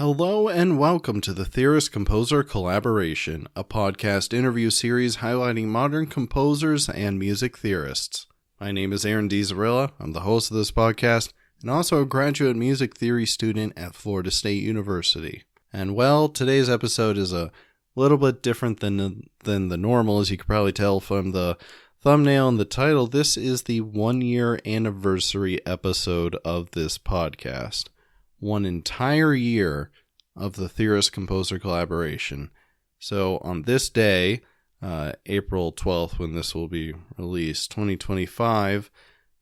Hello and welcome to the Theorist Composer Collaboration, a podcast interview series highlighting modern composers and music theorists. My name is Aaron DiZarilla. I'm the host of this podcast and also a graduate music theory student at Florida State University. And well, today's episode is a little bit different than the normal, as you can probably tell from the thumbnail and the title. This is the 1-year anniversary episode of this podcast. 1 entire year of the Theorist Composer Collaboration. So on this day, April 12th, when this will be released, 2025,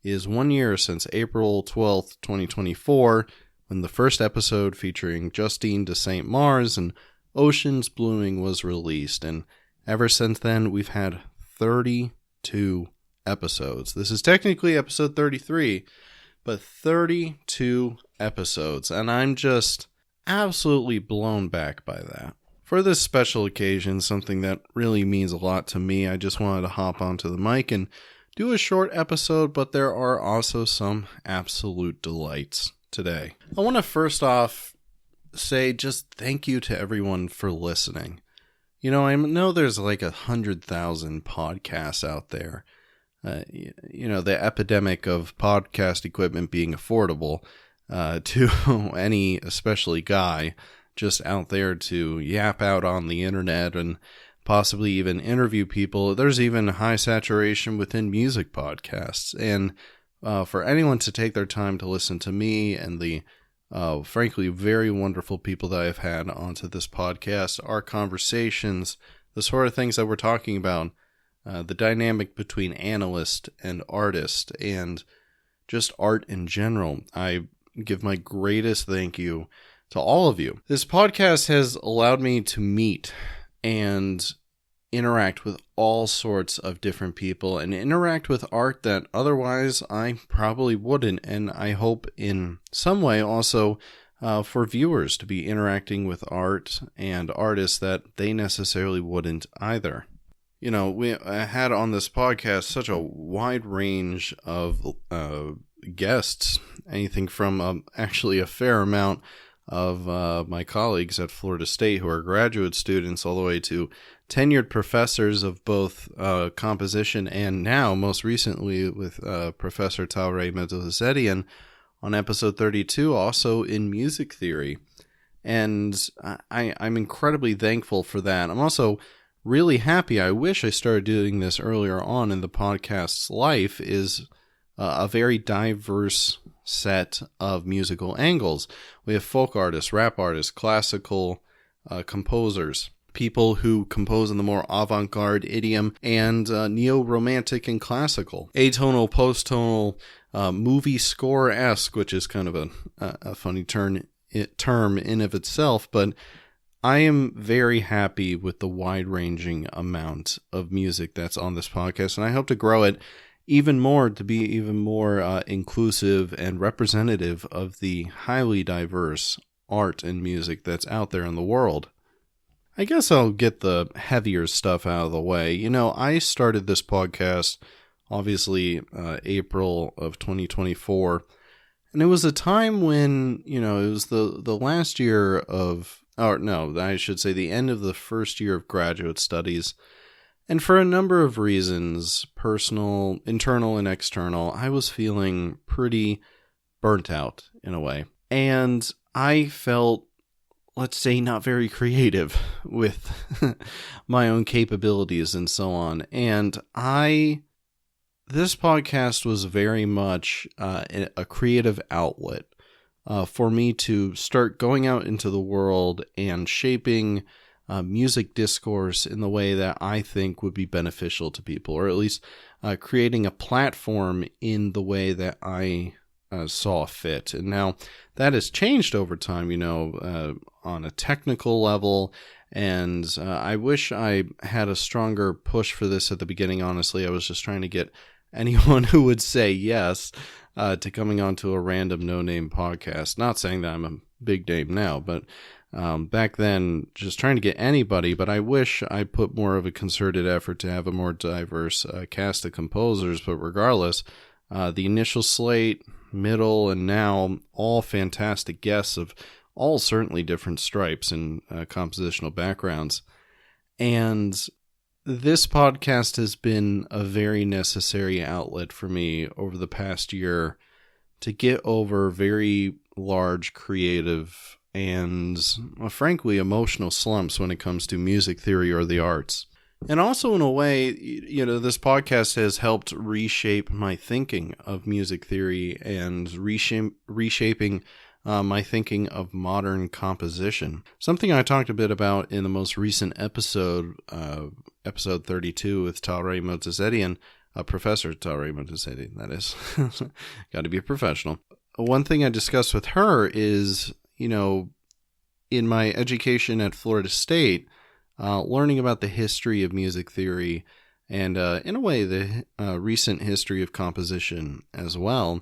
is 1 year since April 12th, 2024, when the first episode featuring Justine de Saint Mars and Oceans Blooming was released. And ever since then, we've had 32 episodes. This is technically episode 33, but 32 episodes, and I'm just absolutely blown back by that. For this special occasion, something that really means a lot to me, I just wanted to hop onto the mic and do a short episode, but there are also some absolute delights today. I want to first off say just thank you to everyone for listening. You know, I know there's like 100,000 podcasts out there. The epidemic of podcast equipment being affordable to any, especially guy, just out there to yap out on the internet and possibly even interview people. There's even high saturation within music podcasts. And for anyone to take their time to listen to me and the frankly very wonderful people that I've had onto this podcast, our conversations, the sort of things that we're talking about, the dynamic between analyst and artist, and just art in general. I give my greatest thank you to all of you. This podcast has allowed me to meet and interact with all sorts of different people and interact with art that otherwise I probably wouldn't. And I hope in some way also for viewers to be interacting with art and artists that they necessarily wouldn't either. You know, we had on this podcast such a wide range of guests, anything from actually a fair amount of my colleagues at Florida State who are graduate students all the way to tenured professors of both composition and now, most recently, with Professor Taure Medozedian on episode 32, also in music theory. And I'm incredibly thankful for that. I'm also really happy. I wish I started doing this earlier on in the podcast's life, is a very diverse set of musical angles. We have folk artists, rap artists, classical composers, people who compose in the more avant-garde idiom, and neo-romantic and classical. Atonal, post-tonal, movie score-esque, which is kind of a funny term in of itself, but I am very happy with the wide-ranging amount of music that's on this podcast, and I hope to grow it even more, to be even more inclusive and representative of the highly diverse art and music that's out there in the world. I guess I'll get the heavier stuff out of the way. You know, I started this podcast, obviously, April of 2024, and it was a time when, you know, it was the last year of, or no, I should say the end of the first year of graduate studies. And for a number of reasons, personal, internal, and external, I was feeling pretty burnt out in a way. And I felt, let's say, not very creative with my own capabilities and so on. And this podcast was very much a creative outlet for me to start going out into the world and shaping music discourse in the way that I think would be beneficial to people, or at least creating a platform in the way that I saw fit. And now that has changed over time, you know, on a technical level, and I wish I had a stronger push for this at the beginning. Honestly, I was just trying to get anyone who would say yes to coming onto a random no-name podcast. Not saying that I'm a big name now, but back then, just trying to get anybody, but I wish I put more of a concerted effort to have a more diverse cast of composers. But regardless, the initial slate, middle, and now all fantastic guests of all certainly different stripes and compositional backgrounds. And this podcast has been a very necessary outlet for me over the past year to get over very large creative and, frankly, emotional slumps when it comes to music theory or the arts. And also, in a way, this podcast has helped reshape my thinking of music theory and reshaping my thinking of modern composition. Something I talked a bit about in the most recent episode, episode 32 with Talray Motazedian, Professor Talray Motazedian, that is. Got to be a professional. One thing I discussed with her is, in my education at Florida State, learning about the history of music theory and, in a way, the recent history of composition as well,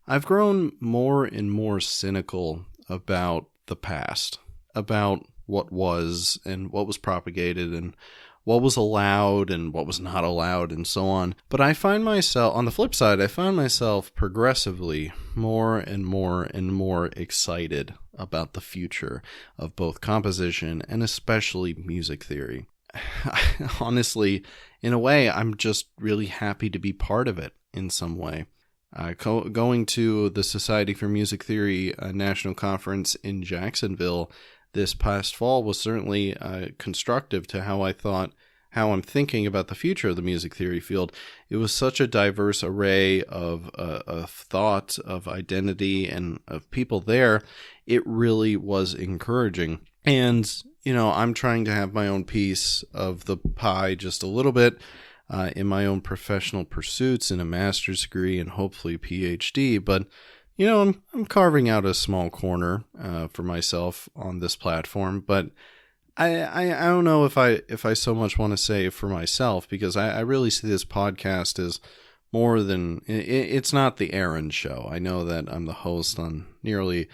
I've grown more and more cynical about the past, about what was and what was propagated and what was allowed and what was not allowed and so on. But I find myself, on the flip side, I find myself progressively more and more and more excited about the future of both composition and especially music theory. Honestly, in a way, I'm just really happy to be part of it in some way. Going to the Society for Music Theory National Conference in Jacksonville this past fall was certainly constructive to how I'm thinking about the future of the music theory field. It was such a diverse array of thought, of identity, and of people there. It really was encouraging. And, I'm trying to have my own piece of the pie just a little bit in my own professional pursuits in a master's degree and hopefully PhD. But, I'm carving out a small corner for myself on this platform. But I don't know if I so much want to say for myself, because I really see this podcast as more than, it's not the Aaron show. I know that I'm the host on nearly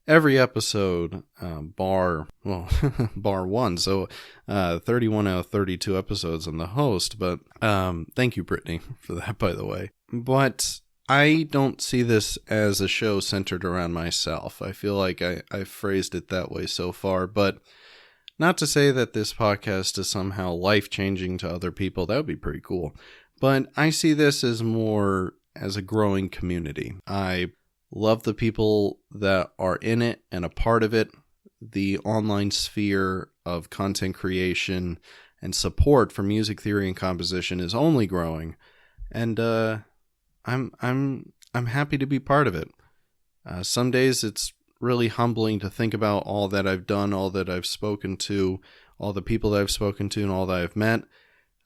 every episode, bar one. So 31 out of 32 episodes I'm the host. But thank you, Brittany, for that, by the way. But I don't see this as a show centered around myself. I feel like I've phrased it that way so far, but not to say that this podcast is somehow life-changing to other people. That would be pretty cool. But I see this as more as a growing community. I love the people that are in it and a part of it. The online sphere of content creation and support for music theory and composition is only growing. And I'm happy to be part of it. Some days it's really humbling to think about all that I've done, all that I've spoken to, all the people that I've spoken to, and all that I've met.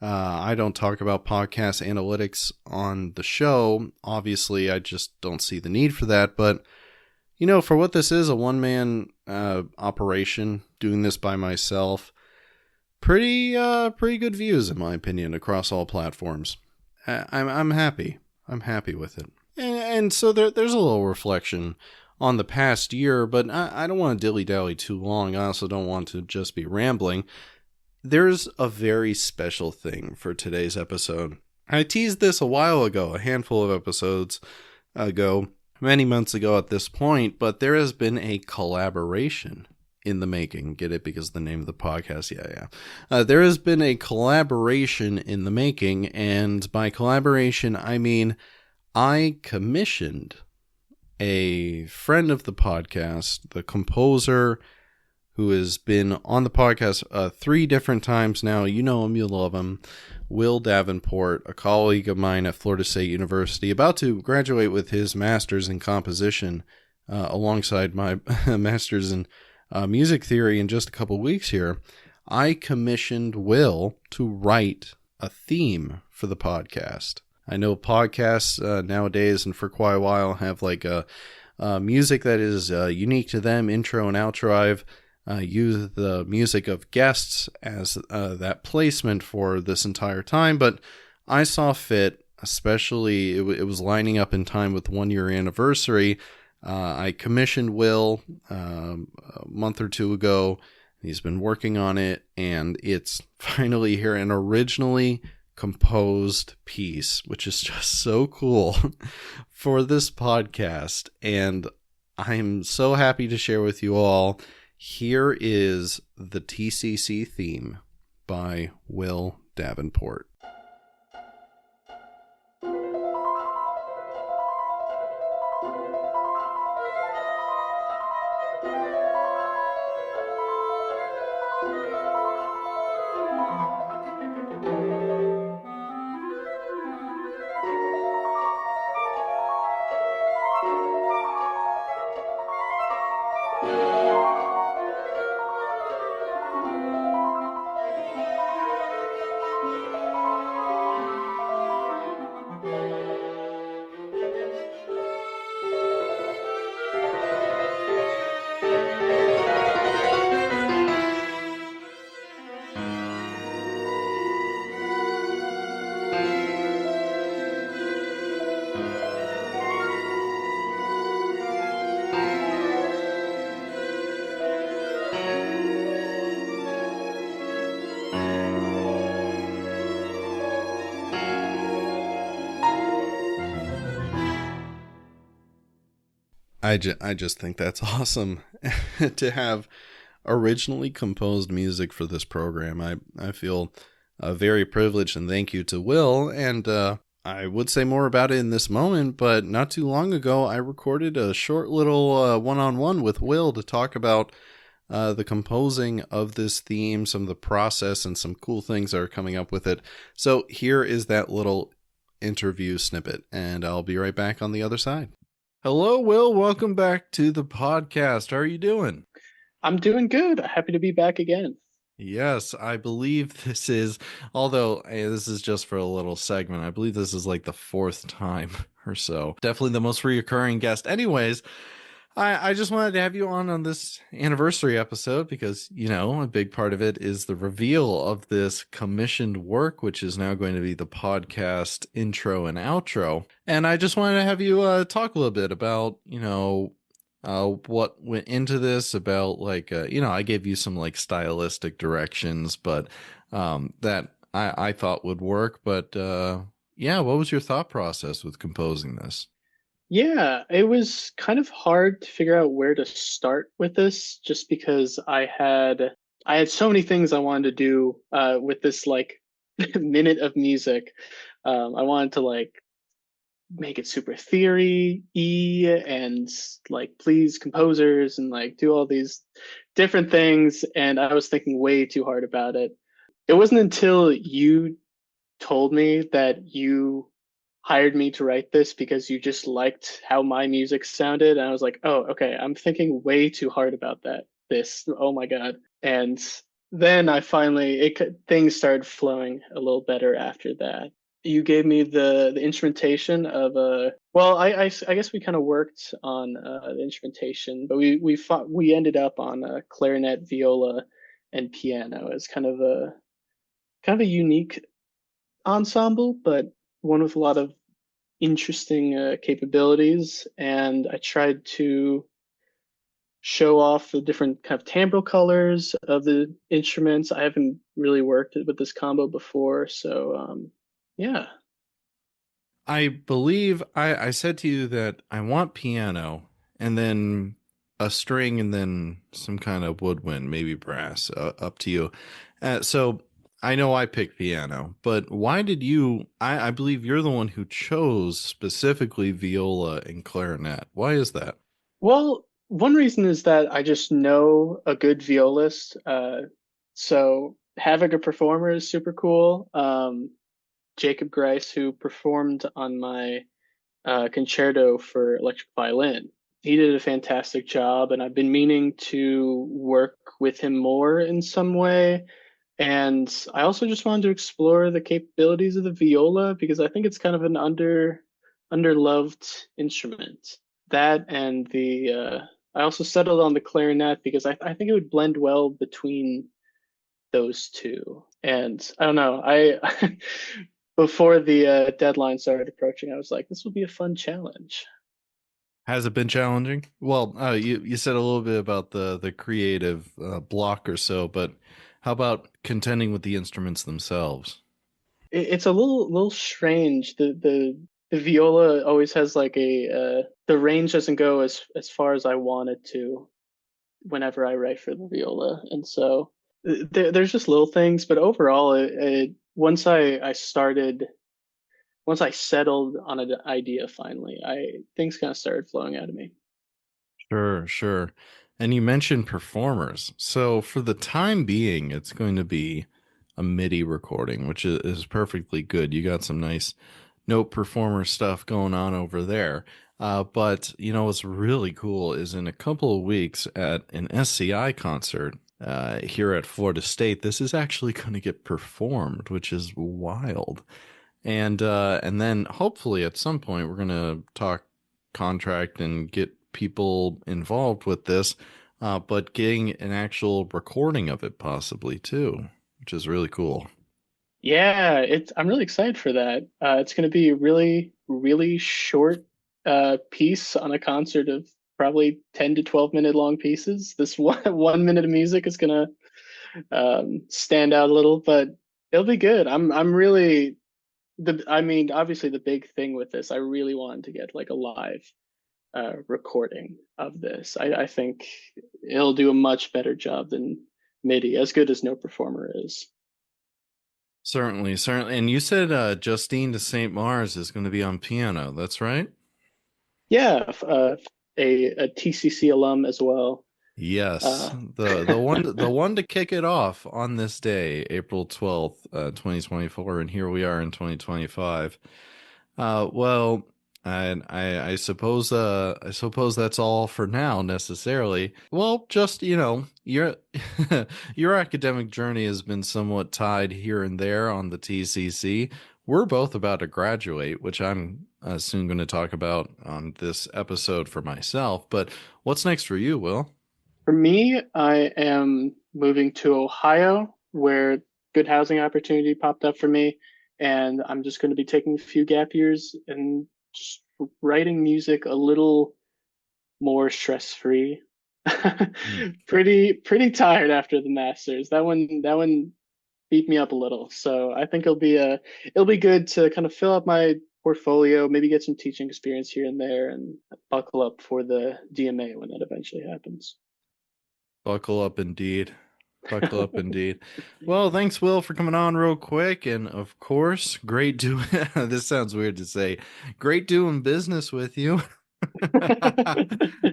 I don't talk about podcast analytics on the show. Obviously, I just don't see the need for that. But, for what this is, a one-man operation, doing this by myself, pretty good views, in my opinion, across all platforms. I'm happy. I'm happy with it. And so there's a little reflection on the past year, but I don't want to dilly-dally too long. I also don't want to just be rambling. There's a very special thing for today's episode. I teased this a while ago, a handful of episodes ago, many months ago at this point, but there has been a collaboration in the making. Get it? Because the name of the podcast, yeah. There has been a collaboration in the making, and by collaboration, I mean I commissioned a friend of the podcast, the composer who has been on the podcast 3 different times now. You know him, you love him. Will Davenport, a colleague of mine at Florida State University, about to graduate with his master's in composition alongside my master's in music theory in just a couple weeks here. I commissioned Will to write a theme for the podcast. I know podcasts nowadays and for quite a while have like a music that is unique to them, intro and outro. I've used the music of guests as that placement for this entire time, but I saw fit, especially it was lining up in time with the 1-year anniversary. I commissioned Will a month or 2 ago. He's been working on it, and it's finally here, an originally composed piece, which is just so cool for this podcast. And I'm so happy to share with you all. Here is the TCC Theme by Will Davenport. I just think that's awesome to have originally composed music for this program. I feel very privileged, and thank you to Will. And I would say more about it in this moment, but not too long ago, I recorded a short little one-on-one with Will to talk about the composing of this theme, some of the process, and some cool things that are coming up with it. So here is that little interview snippet, and I'll be right back on the other side. Hello, Will. Welcome back to the podcast. How are you doing? I'm doing good. Happy to be back again. Yes, I believe this is, although this is just for a little segment, I believe this is like the fourth time or so. Definitely the most reoccurring guest. Anyways, I just wanted to have you on this anniversary episode because, you know, a big part of it is the reveal of this commissioned work, which is now going to be the podcast intro and outro. And I just wanted to have you talk a little bit about, you know, what went into this, about like, you know, I gave you some like stylistic directions, but that I thought would work. But yeah, what was your thought process with composing this? Yeah, it was kind of hard to figure out where to start with this just because I had so many things I wanted to do with this like minute of music. I wanted to like make it super theory-y and like please composers and like do all these different things, and I was thinking way too hard about it. It wasn't until you told me that you hired me to write this because you just liked how my music sounded. And I was like, oh, okay, I'm thinking way too hard about oh my God. And then things started flowing a little better after that. You gave me the instrumentation of I guess we kind of worked on the instrumentation, but we ended up on clarinet, viola, and piano as kind of a unique ensemble, but one with a lot of interesting capabilities. And I tried to show off the different kind of timbral colors of the instruments. I haven't really worked with this combo before, so yeah. I believe I said to you that I want piano and then a string and then some kind of woodwind, maybe brass, up to you. So I know I picked piano, but why did you? I believe you're the one who chose specifically viola and clarinet. Why is that? Well, one reason is that I just know a good violist. So having a performer is super cool. Jacob Grice, who performed on my concerto for electric violin, he did a fantastic job, and I've been meaning to work with him more in some way. And I also just wanted to explore the capabilities of the viola because I think it's kind of an underloved instrument. That and I also settled on the clarinet because I think it would blend well between those two. And I don't know, I before the deadline started approaching, I was like, this will be a fun challenge. Has it been challenging? Well, you said a little bit about the creative block or so, but how about contending with the instruments themselves? It's a little strange. The the viola always has like the range doesn't go as far as I want it to whenever I write for the viola, and so there's just little things, but overall, once I started, once I settled on an idea finally, I things kind of started flowing out of me. Sure, sure. And you mentioned performers. So for the time being, it's going to be a MIDI recording, which is perfectly good. You got some nice note performer stuff going on over there. But you know what's really cool is in a couple of weeks at an SCI concert here at Florida State, this is actually going to get performed, which is wild. And then hopefully at some point we're gonna talk contract and get people involved with this, but getting an actual recording of it possibly too, which is really cool. Yeah, it's I'm really excited for that. It's going to be a really short piece on a concert of probably 10 to 12-minute long pieces. This one minute of music is going to stand out a little, but it'll be good. I'm really the I mean, obviously the big thing with this, I really wanted to get like a live recording of this. I think it'll do a much better job than MIDI, as good as no performer is. Certainly, certainly. And you said Justine de Saint Mars is going to be on piano. That's right. Yeah, a TCC alum as well. Yes, Uh, the one to kick it off on this day, April 12th, 2024, and here we are in 2025. Well, I suppose that's all for now necessarily. Well, just your your academic journey has been somewhat tied here and there on the TCC. We're both about to graduate, which I'm soon going to talk about on this episode for myself. But what's next for you, Will? for me, I am moving to Ohio, where good housing opportunity popped up for me, and I'm just going to be taking a few gap years and just writing music a little more stress free. Hmm. Pretty tired after the masters. That one beat me up a little. So I think it'll be good to kind of fill up my portfolio, maybe get some teaching experience here and there, and buckle up for the DMA when that eventually happens. Buckle up indeed. Buckle up indeed. Well, thanks, Will, for coming on real quick. And of course, great doing this sounds weird to say. Great doing business with you.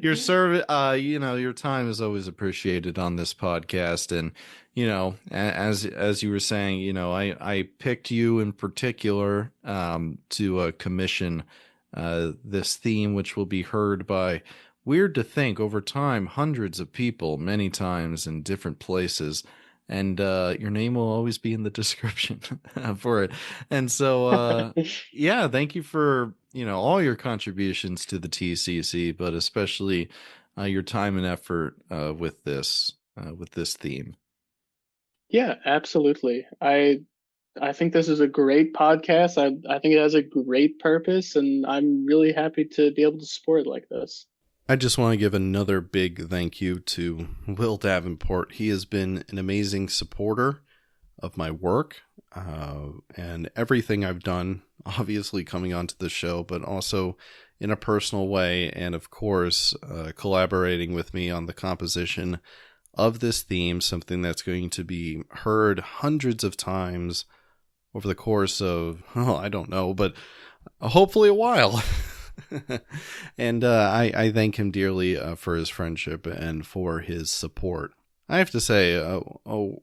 Your service, your time is always appreciated on this podcast. And, as you were saying, I picked you in particular to commission this theme, which will be heard by, weird to think, over time, hundreds of people, many times in different places. And your name will always be in the description for it. And so, yeah, thank you for all your contributions to the TCC, but especially your time and effort with this theme. Yeah, absolutely. I think this is a great podcast. I think it has a great purpose, and I'm really happy to be able to support it like this. I just want to give another big thank you to Will Davenport. He has been an amazing supporter of my work and everything I've done, obviously coming onto the show, but also in a personal way. And of course, collaborating with me on the composition of this theme, something that's going to be heard hundreds of times over the course of, I don't know, but hopefully a while. And I thank him dearly for his friendship and for his support. I have to say,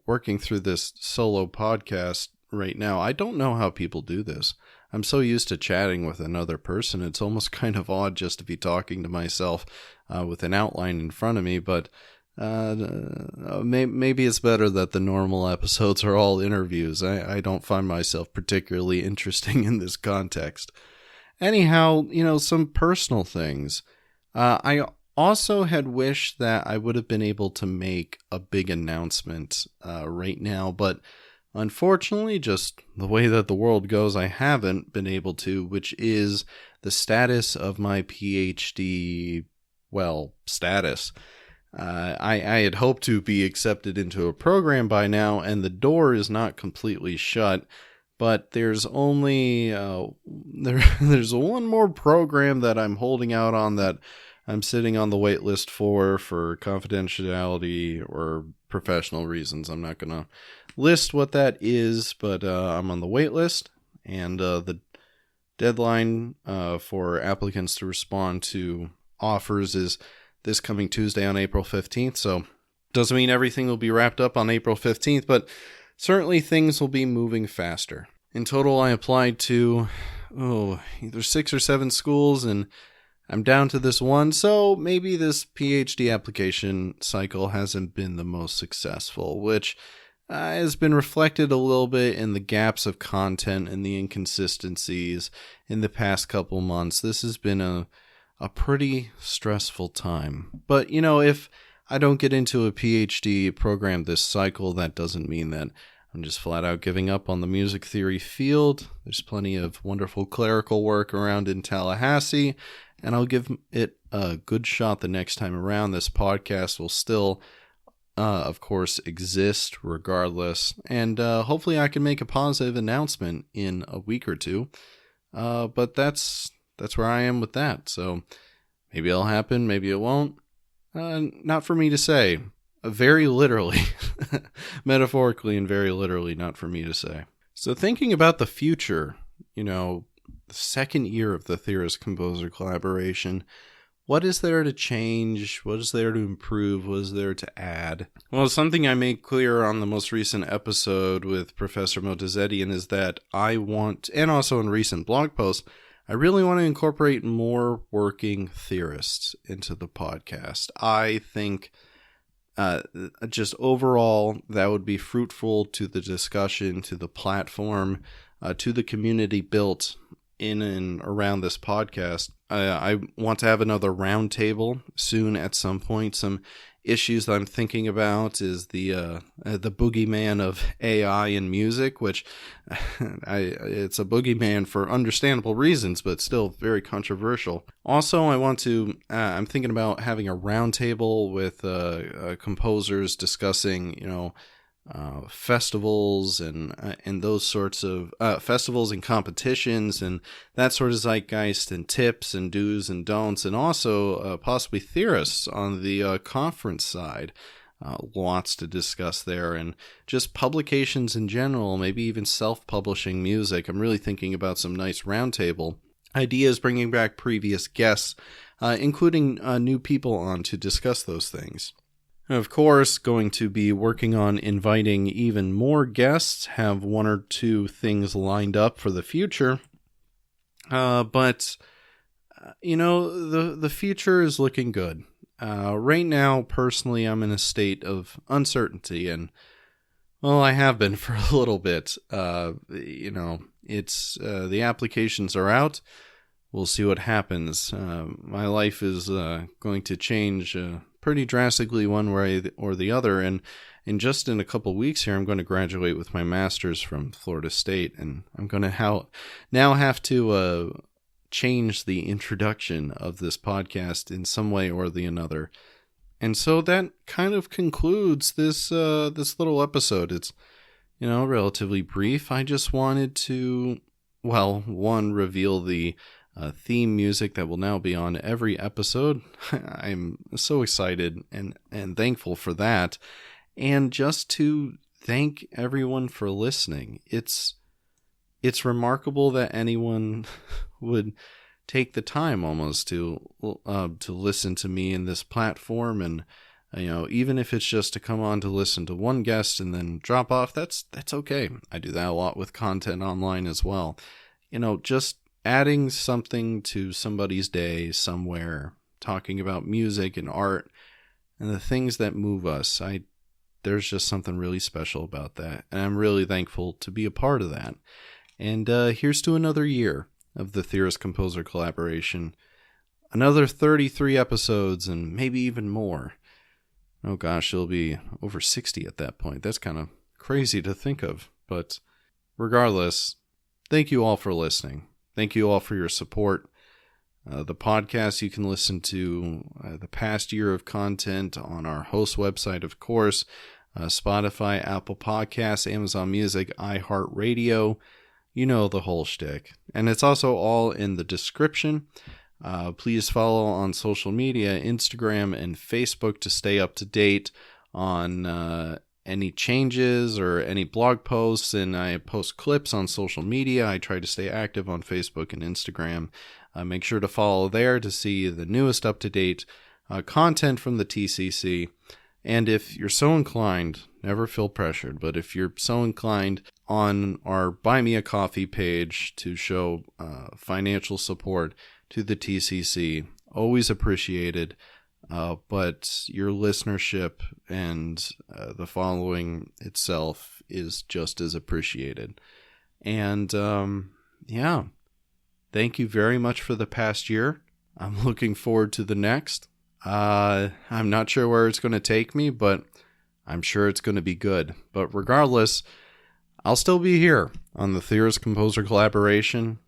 working through this solo podcast right now, I don't know how people do this. I'm so used to chatting with another person. It's almost kind of odd just to be talking to myself with an outline in front of me, but maybe it's better that the normal episodes are all interviews. I don't find myself particularly interesting in this context. Anyhow, some personal things. I also had wished that I would have been able to make a big announcement right now, but unfortunately, just the way that the world goes, I haven't been able to, which is the status of my PhD, status. I had hoped to be accepted into a program by now, and the door is not completely shut. But there's only there's one more program that I'm holding out on that I'm sitting on the wait list for confidentiality or professional reasons. I'm not going to list what that is, but I'm on the wait list, and the deadline for applicants to respond to offers is this coming Tuesday on April 15th. So doesn't mean everything will be wrapped up on April 15th, but certainly things will be moving faster. In total, I applied to either 6 or 7 schools, and I'm down to this one, so maybe this PhD application cycle hasn't been the most successful, which has been reflected a little bit in the gaps of content and the inconsistencies in the past couple months. This has been a pretty stressful time. But, if I don't get into a PhD program this cycle, that doesn't mean that I'm just flat out giving up on the music theory field. There's plenty of wonderful clerical work around in Tallahassee, and I'll give it a good shot the next time around. This podcast will still, of course, exist regardless, and hopefully I can make a positive announcement in a week or two. But that's where I am with that. So maybe it'll happen, maybe it won't. Not for me to say. Very literally, metaphorically and very literally, not for me to say. So thinking about the future, the second year of the Theorist Composer Collaboration, what is there to change? What is there to improve? What is there to add? Well, something I made clear on the most recent episode with Professor Motazedian is that I want, and also in recent blog posts, I really want to incorporate more working theorists into the podcast. I think just overall, that would be fruitful to the discussion, to the platform, to the community built in and around this podcast. I want to have another roundtable soon at some point. Some issues that I'm thinking about is the boogeyman of AI in music, which it's a boogeyman for understandable reasons, but still very controversial. Also, I'm thinking about having a roundtable with composers discussing, festivals and those sorts of festivals and competitions and that sort of zeitgeist and tips and do's and don'ts, and also possibly theorists on the conference side. Lots to discuss there, and just publications in general, maybe even self-publishing music. I'm really thinking about some nice roundtable ideas, bringing back previous guests, including new people on to discuss those things. Of course, going to be working on inviting even more guests, have 1 or 2 things lined up for the future. But the future is looking good. Right now, personally, I'm in a state of uncertainty, and, well, I have been for a little bit. It's the applications are out. We'll see what happens. My life is going to change pretty drastically one way or the other, and just in a couple weeks here, I'm going to graduate with my master's from Florida State, and I'm going to now have to change the introduction of this podcast in some way or the another. And so that kind of concludes this little episode. It's relatively brief. I just wanted to, one, reveal the theme music that will now be on every episode. I'm so excited and thankful for that. And just to thank everyone for listening. It's remarkable that anyone would take the time almost to listen to me in this platform, and even if it's just to come on to listen to one guest and then drop off, that's okay. I do that a lot with content online as well. Just adding something to somebody's day somewhere, talking about music and art and the things that move us. There's just something really special about that, and I'm really thankful to be a part of that. And here's to another year of the Theorist Composer Collaboration. Another 33 episodes and maybe even more. Oh gosh, it'll be over 60 at that point. That's kind of crazy to think of. But regardless, thank you all for listening. Thank you all for your support. The podcast, you can listen to the past year of content on our host website, of course, Spotify, Apple Podcasts, Amazon Music, iHeartRadio. You know the whole shtick. And it's also all in the description. Please follow on social media, Instagram and Facebook, to stay up to date on any changes or any blog posts. And I post clips on social media. I try to stay active on Facebook and Instagram. Make sure to follow there to see the newest up-to-date content from the TCC. And if you're so inclined, never feel pressured, but if you're so inclined, on our Buy Me a Coffee page to show financial support to the TCC, always appreciated, but your listenership and the following itself is just as appreciated. And yeah, thank you very much for the past year. I'm looking forward to the next. I'm not sure where it's going to take me, but I'm sure it's going to be good. But regardless, I'll still be here on the Theorist Composer Collaboration,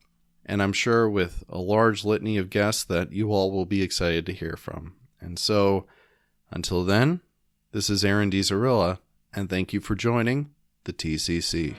and I'm sure with a large litany of guests that you all will be excited to hear from. And so, until then, this is Aaron DiZarilla, and thank you for joining the TCC.